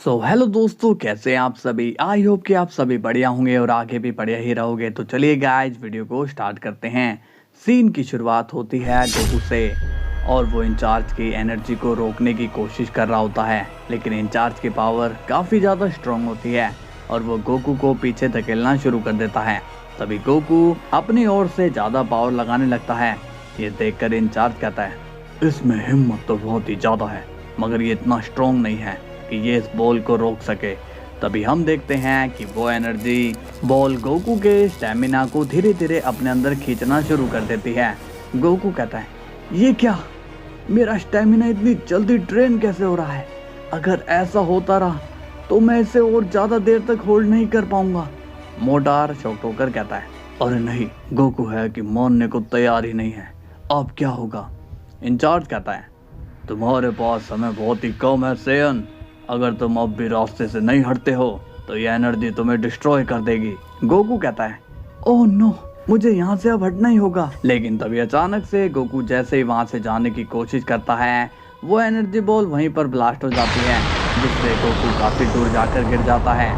Hello दोस्तों, कैसे हैं आप सभी। आई होप कि आप सभी बढ़िया होंगे और आगे भी बढ़िया ही रहोगे। तो चलिए गाइस, वीडियो को स्टार्ट करते हैं। सीन की शुरुआत होती है गोकू से और वो इंचार्ज की एनर्जी को रोकने की कोशिश कर रहा होता है, लेकिन इंचार्ज की पावर काफ़ी ज़्यादा स्ट्रांग होती है और वो गोकू को पीछे धकेलना शुरू कर देता है। तभी गोकू अपनी ओर से ज़्यादा पावर लगाने लगता है। ये देखकर इंचार्ज कहता है, इसमें हिम्मत तो बहुत ही ज़्यादा है, मगर ये इतना स्ट्रांग नहीं है कि ये इस बॉल को रोक सके। तभी हम देखते हैं कि वो एनर्जी बॉल गोकू के स्टैमिना को धीरे धीरे अपने अंदर खींचना शुरू कर देती है। गोकू कहता है, ये क्या, मेरा स्टैमिना इतनी जल्दी ड्रेन कैसे हो रहा है। अगर ऐसा होता रहा तो मैं इसे और ज़्यादा देर तक होल्ड नहीं कर पाऊंगा। मोटार शॉक होकर कहता है, अरे नहीं, गोकू है कि मानने को तैयार ही नहीं है। अब क्या होगा। इंचार्ज कहता है, तुम्हारे पास समय बहुत ही कम है सेयन। अगर तुम अब भी रास्ते से नहीं हटते हो तो ये एनर्जी तुम्हें डिस्ट्रॉय कर देगी। गोकू कहता है, ओह नो, मुझे यहाँ से अब हटना ही होगा। लेकिन तभी अचानक से गोकू जैसे ही वहाँ से जाने की कोशिश करता है, वो एनर्जी बॉल वहीं पर ब्लास्ट हो जाती है, जिससे गोकू काफ़ी दूर जाकर गिर जाता है।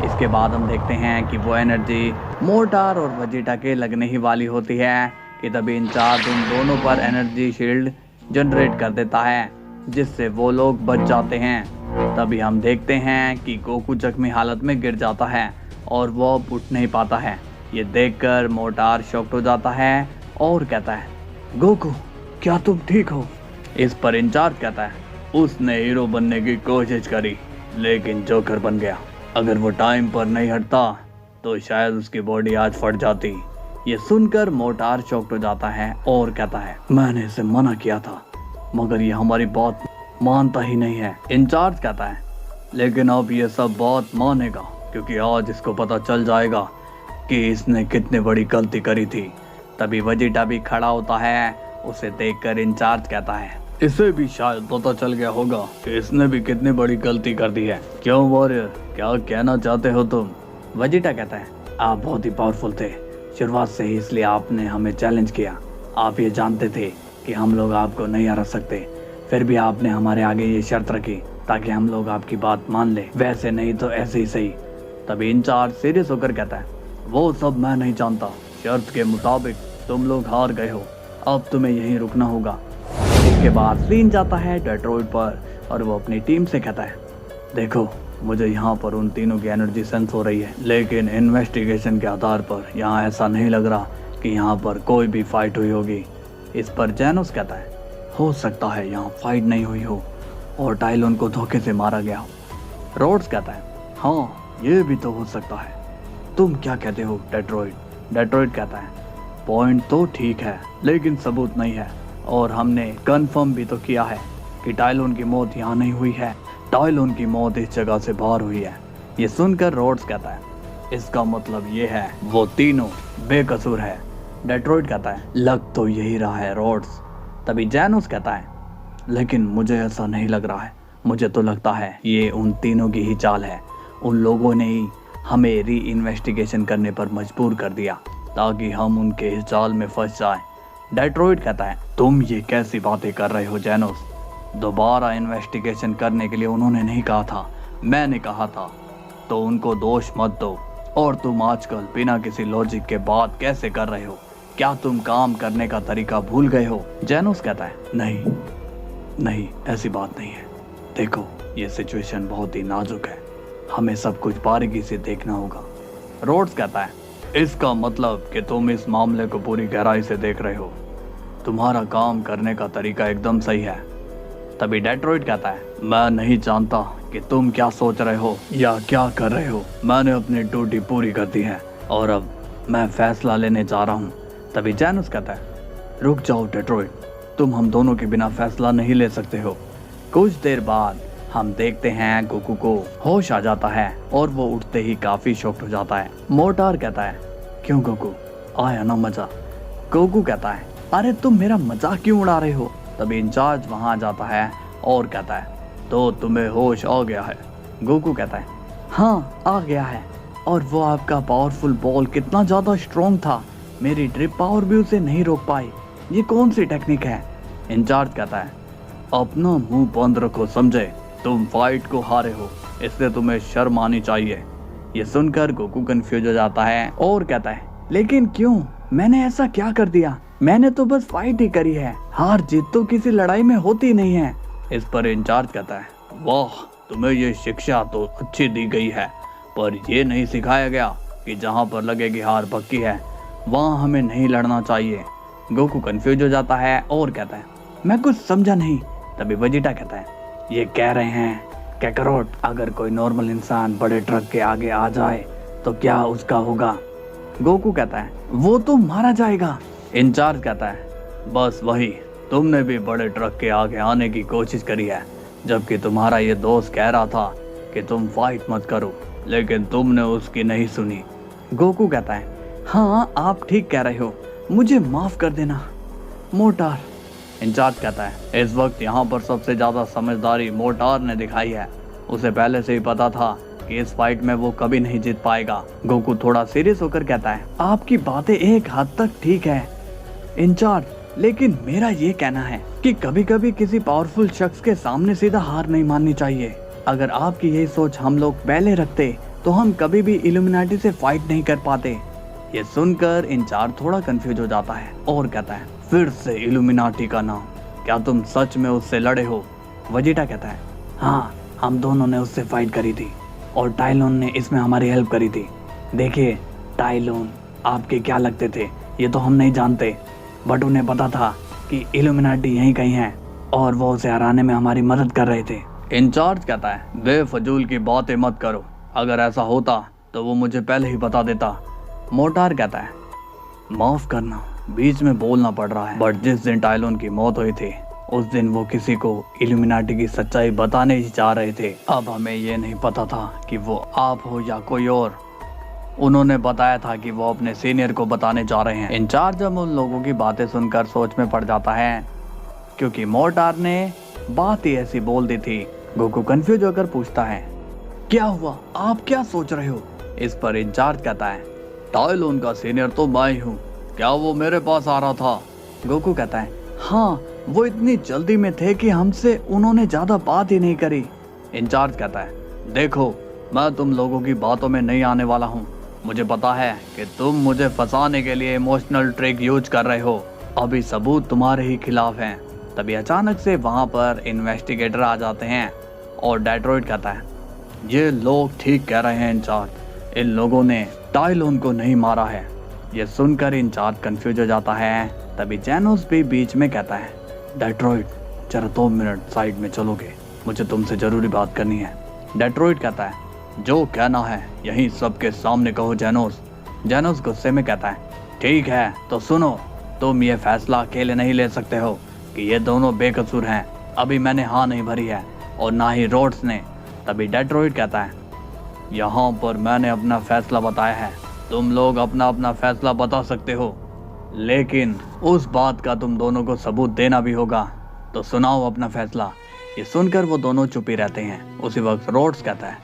इसके बाद हम देखते हैं कि वो एनर्जी मोटार और वेजिटा के लगने ही वाली होती है कि तभी इंचार्ज उन दोनों पर एनर्जी शील्ड जनरेट कर देता है, जिससे वो लोग बच जाते हैं। तभी हम देखते हैं कि गोकू जख्मी हालत में गिर जाता है और वो अब उठ नहीं पाता है। ये देखकर मोटार शॉक्ड हो जाता है और कहता है, गोकू क्या तुम ठीक हो। इस पर इंचार्ज कहता है, उसने हीरो बनने की कोशिश करी लेकिन जोकर बन गया। अगर वो टाइम पर नहीं हटता तो शायद उसकी बॉडी आज फट जाती। ये सुनकर मोटार शॉक्ड हो जाता है और कहता है, मैंने इसे मना किया था मगर ये हमारी बात मानता ही नहीं है। इंचार्ज कहता है, लेकिन अब ये सब बात मानेगा क्योंकि आज इसको पता चल जाएगा कि इसने कितनी बड़ी गलती करी थी। तभी वेजिटा भी खड़ा होता है। उसे देखकर इंचार्ज कहता है, इसे भी शायद पता चल गया होगा कि इसने भी कितनी बड़ी गलती कर दी है। क्यों वॉरियर, क्या कहना चाहते हो तुम। वेजिटा कहता है, आप बहुत ही पावरफुल थे शुरुआत से ही, इसलिए आपने हमें चैलेंज किया। आप ये जानते थे कि हम लोग आपको नहीं हरा सकते, फिर भी आपने हमारे आगे ये शर्त रखी ताकि हम लोग आपकी बात मान ले, वैसे नहीं तो ऐसे ही सही। तभी इंचार्ज सीरियस होकर कहता है, वो सब मैं नहीं जानता, शर्त के मुताबिक तुम लोग हार गए हो, अब तुम्हें यहीं रुकना होगा। इसके बाद सीन जाता है डेट्रॉइट पर और वो अपनी टीम से कहता है, देखो मुझे यहाँ पर उन तीनों की एनर्जी सेंस हो रही है, लेकिन इन्वेस्टिगेशन के आधार पर यहाँ ऐसा नहीं लग रहा कि यहाँ पर कोई भी फाइट हुई होगी। इस पर जैनोस कहता है, हो सकता है यहाँ फाइट नहीं हुई हो और टाइलोन को धोखे से मारा गया हो। रोड्स कहता है, हाँ ये भी तो हो सकता है। तुम क्या कहते हो डेट्रॉइट। डेट्रॉइट कहता है, पॉइंट तो ठीक है लेकिन सबूत नहीं है और हमने कंफर्म भी तो किया है कि टाइलोन की मौत यहाँ नहीं हुई है, टाइलोन की मौत इस जगह से बाहर हुई है। ये सुनकर रोड्स कहता है, इसका मतलब ये है वो तीनों बेकसूर है। डेट्रॉइट कहता है, लग तो यही रहा है रोड्स। तभी जैनोस कहता है, लेकिन मुझे ऐसा नहीं लग रहा है, मुझे तो लगता है ये उन तीनों की ही चाल है। उन लोगों ने ही हमें री इन्वेस्टिगेशन करने पर मजबूर कर दिया ताकि हम उनके इस जाल में फंस जाएं। डेट्रॉइट कहता है, तुम ये कैसी बातें कर रहे हो जैनोस, दोबारा इन्वेस्टिगेशन करने के लिए उन्होंने नहीं कहा था, मैंने कहा था, तो उनको दोष मत दो। और तुम आजकल बिना किसी लॉजिक के बात कैसे कर रहे हो, क्या तुम काम करने का तरीका भूल गए हो। जैनोस कहता है, नहीं नहीं ऐसी बात नहीं है, देखो ये सिचुएशन बहुत ही नाजुक है, हमें सब कुछ बारीकी से देखना होगा। रोड्स कहता है, इसका मतलब कि तुम इस मामले को पूरी गहराई से देख रहे हो, तुम्हारा काम करने का तरीका एकदम सही है। तभी डेट्रॉइट कहता है, मैं नहीं जानता कि तुम क्या सोच रहे हो या क्या कर रहे हो, मैंने अपनी ड्यूटी पूरी कर दी है और अब मैं फैसला लेने जा रहा हूँ। तभी जैनोस कहता है, रुक जाओ डेट्रॉइट, तुम हम दोनों के बिना फैसला नहीं ले सकते हो। कुछ देर बाद हम देखते हैं गोकू को होश आ जाता है और वो उठते ही काफी शॉक्ड हो जाता है। मोटार कहता है, क्यों गोकू, आया ना मजा। गोकू कहता है, अरे तुम मेरा मजाक क्यों उड़ा रहे हो। तभी इंचार्ज वहां जाता है और कहता है, तो तुम्हें होश आ गया है। गोकू कहता है, हाँ आ गया है, और वो आपका पावरफुल बॉल कितना ज्यादा स्ट्रॉन्ग था, मेरी ड्रिप पावर भी उसे नहीं रोक पाई, ये कौन सी टेक्निक है। इंचार्ज कहता है, अपना मुंह बंद रखो समझे, तुम फाइट को हारे हो, इसलिए तुम्हें शर्म आनी चाहिए। ये सुनकर गोकू कंफ्यूज हो जाता है और कहता है, लेकिन क्यों? मैंने ऐसा क्या कर दिया? मैंने तो बस फाइट ही करी है, हार जीत तो किसी लड़ाई में होती नहीं है। इस पर इंचार्ज कहता है, वाह, तुम्हें ये शिक्षा तो अच्छी दी गई है, पर ये नहीं सिखाया गया कि जहाँ पर लगे कि हार पक्की है वहाँ हमें नहीं लड़ना चाहिए। गोकू कंफ्यूज हो जाता है और कहता है, मैं कुछ समझा नहीं। तभी वेजिटा कहता है, ये कह रहे हैं कैकरोट, अगर कोई नॉर्मल इंसान बड़े ट्रक के आगे आ जाए तो क्या उसका होगा? गोकू कहता है, वो तो मारा जाएगा। इंचार्ज कहता है, बस वही, तुमने भी बड़े ट्रक के आगे आने की कोशिश करी है, जबकि तुम्हारा ये दोस्त कह रहा था कि तुम फाइट मत करो, लेकिन तुमने उसकी नहीं सुनी। गोकू कहता है, हाँ आप ठीक कह रहे हो, मुझे माफ कर देना मोटार। इंचार्ज कहता है, इस वक्त यहाँ पर सबसे ज्यादा समझदारी मोटार ने दिखाई है। उसे पहले से ही पता था कि इस फाइट में वो कभी नहीं जीत पाएगा। गोकू थोड़ा सीरियस होकर कहता है, आपकी बातें एक हद तक ठीक है इंचार्ज, लेकिन मेरा ये कहना है कि कभी कभी किसी पावरफुल शख्स के सामने सीधा हार नहीं माननी चाहिए। अगर आपकी यही सोच हम लोग पहले रखते तो हम कभी भी इल्यूमिनाटी से फाइट नहीं कर पाते। ये सुनकर इंचार्ज थोड़ा कंफ्यूज हो जाता है और कहता है, फिर से इल्यूमिनाटी का नाम, क्या तुम सच में उससे लड़े हो? वेजिटा कहता है, हाँ, हम दोनों ने उससे फाइट करी थी और टाइलोन ने इसमें हमारी हेल्प करी थी। देखिए, टाइलोन आपके क्या लगते थे ये तो हम नहीं जानते, बट उन्हें पता था कि इल्यूमिनाटी यहीं कहीं है और वो उसे हराने में हमारी मदद कर रहे थे। इंचार्ज कहता है, बेफजूल की बातें मत करो, अगर ऐसा होता तो वो मुझे पहले ही बता देता। मोटार कहता है, माफ करना, बीच में बोलना पड़ रहा है, बट जिस दिन टाइलोन की मौत हुई थी उस दिन वो किसी को इल्यूमिनाटी की सच्चाई बताने ही चाह रहे थे। अब हमें ये नहीं पता था कि वो आप हो या कोई और। उन्होंने बताया था कि वो अपने सीनियर को बताने जा रहे हैं। इंचार्ज अब उन लोगों की बातें सुनकर सोच में पड़ जाता है, क्योंकि मोटार ने बात ही ऐसी बोल दी थी। गोकू कंफ्यूज होकर पूछता है, क्या हुआ? आप क्या सोच रहे हो? इस पर इंचार्ज कहता है, टाइलोन का सीनियर तो मैं ही हूँ, क्या वो मेरे पास आ रहा था? गोकू कहता है, हाँ, वो इतनी जल्दी में थे कि हमसे उन्होंने ज्यादा बात ही नहीं करी। इंचार्ज कहता है, देखो, मैं तुम लोगों की बातों में नहीं आने वाला हूँ। मुझे पता है कि तुम मुझे फंसाने के लिए इमोशनल ट्रिक यूज कर रहे हो, अभी सबूत तुम्हारे ही खिलाफ हैं। तभी अचानक से वहाँ पर इन्वेस्टिगेटर आ जाते हैं और डेट्रॉइट कहता है, ये लोग ठीक कह रहे हैं इंचार्ज, इन लोगों ने टाइलोन को नहीं मारा है। ये सुनकर इंचार्ज कंफ्यूज हो जाता है। तभी जैनोस भी बीच में कहता है, डेट्रॉइट, जरा 2 मिनट साइड में चलोगे, मुझे तुमसे जरूरी बात करनी है। डेट्रॉइट कहता है, जो कहना है यहीं सबके सामने कहो जैनोस। जैनोस गुस्से में कहता है, ठीक है तो सुनो, तुम ये फैसला अकेले नहीं ले सकते हो कि ये दोनों बेकसूर हैं। अभी मैंने हाँ नहीं भरी है और ना ही रोड्स ने। तभी डेट्रॉइट कहता है, यहाँ पर मैंने अपना फैसला बताया है, तुम लोग अपना अपना फैसला बता सकते हो, लेकिन उस बात का तुम दोनों को सबूत देना भी होगा, तो सुनाओ अपना फैसला। ये सुनकर वो दोनों चुप ही रहते हैं। उसी वक्त रोड्स कहता है,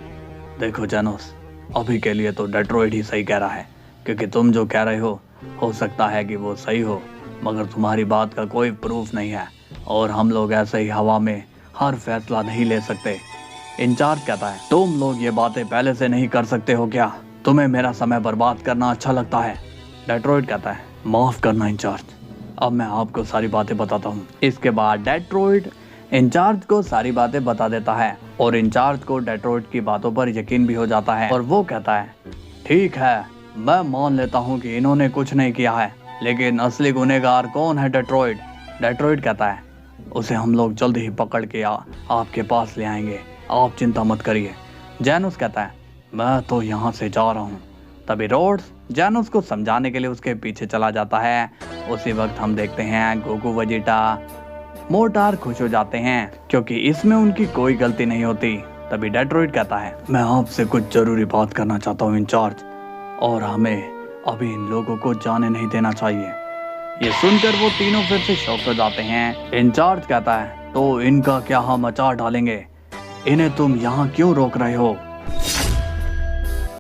देखो जैनोस, अभी के लिए तो डेट्रॉइट ही सही कह रहा है, क्योंकि तुम जो कह रहे हो सकता है कि वो सही हो, मगर तुम्हारी बात का कोई प्रूफ नहीं है और हम लोग ऐसे ही हवा में हर फैसला नहीं ले सकते। इंचार्ज कहता है, तुम लोग ये बातें पहले से नहीं कर सकते हो क्या? तुम्हें मेरा समय बर्बाद करना अच्छा लगता है? डेट्रॉइट कहता है, माफ करना इंचार्ज, अब मैं आपको सारी बातें बताता हूँ। इसके बाद डेट्रॉइट इंचार्ज को सारी बातें बता देता है और इंचार्ज को डेट्रॉइट की बातों पर यकीन भी हो जाता है और वो कहता है, ठीक है, मैं मान लेता हूँ कि इन्होंने कुछ नहीं किया है, लेकिन असली गुनहगार कौन है डेट्रॉइट? डेट्रॉइट कहता है, उसे हम लोग जल्द ही पकड़ के आपके पास ले आएंगे, आप चिंता मत करिए। जैनोस कहता है, मैं तो यहाँ से जा रहा हूँ। तभी रोड्स जैनोस को समझाने के लिए उसके पीछे चला जाता है। उसी वक्त हम देखते हैं गोकू, वेजिटा, मोटार खुश हो जाते हैं क्योंकि इसमें उनकी कोई गलती नहीं होती। तभी डेट्रॉइट कहता है, मैं आपसे कुछ जरूरी बात करना चाहता हूँ इंचार्ज, और हमें अभी इन लोगों को जाने नहीं देना चाहिए। ये सुनकर वो तीनों फिर से शॉक हो जाते हैं। इंचार्ज कहता है, तो इनका क्या हम अचार डालेंगे? इन्हें तुम यहाँ क्यों रोक रहे हो?